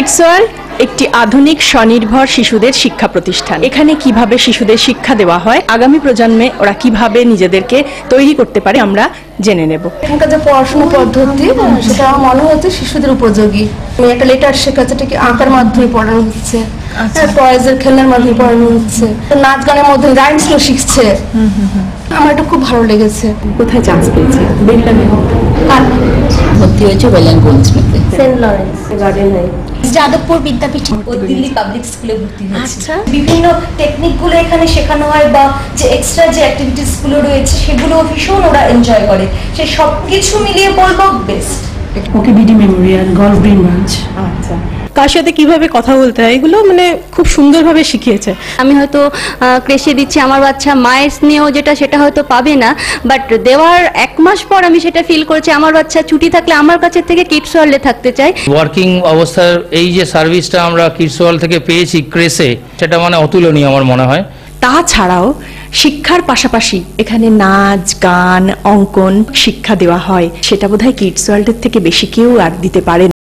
Kids world একটি আধুনিক স্বনির্ভর শিশুদের শিক্ষা প্রতিষ্ঠান। এখানে কিভাবে শিশুদের শিক্ষা দেওয়া হয়, আগামী প্রজন্মে ওরা কিভাবে নিজেদেরকে তৈরি করতে পারে আমরা জেনে নেব। এখানকার যে পড়াশোনা পদ্ধতি সেটা আমার মনে হচ্ছে শিশুদের উপযোগী। একটা লেটার শেখাচ্ছে, এটাকে আঁকার মাধ্যমে পড়ানো হচ্ছে, টয়েজের খেলনার মাধ্যমে পড়ানো হচ্ছে, নাচ গানের মধ্যে রাইমসগুলো শিখছে। আমার এটা খুব ভালো লেগেছে। কোথায় চান্স পেয়েছে? ভর্তি হয়েছে ওয়েলেন গোল্ডস্মিথে, Saint Lawrence garden high, Jadavpur Vidyapith ও দিল্লি পাবলিক স্কুলে ভর্তি হয়েছে। আচ্ছা, বিভিন্ন টেকনিকগুলো এখানে শেখানো হয় বা যে এক্সট্রা যে অ্যাক্টিভিটিসগুলো রয়েছে সেগুলো ভীষণ ওরা এনজয় করে। সে সব কিছু মিলিয়ে বলবো best. Okay BD memorial, golf green branch. আচ্ছা, কার সাথে কিভাবে কথা বলতে হয় এগুলো মানে খুব সুন্দরভাবে শিখিয়েছে। আমি হয়তো ক্রেশে দিচ্ছি, আমার বাচ্চা মায়ের স্নেহ যেটা সেটা হয়তো পাবে না, বাট দেওয়ার 1 মাস পর আমি সেটা ফিল করছি আমার বাচ্চা ছুটি থাকলে আমার কাছে থেকে কিডস ওয়ার্ল্ডে থাকতে চাই। ওয়ার্কিং অবস্থার এই যে সার্ভিসটা আমরা কিডস ওয়ার্ল্ড থেকে পেয়েছি ক্রেসে, সেটা মানে অতুলনীয় আমার মনে হয়। তাছাড়াও শিক্ষার পাশাপাশি এখানে নাচ গান অঙ্কন শিক্ষা দেওয়া হয়, সেটা বোধহয় কিডস ওয়ার্ল্ডের থেকে বেশি কেউ আর দিতে পারে না।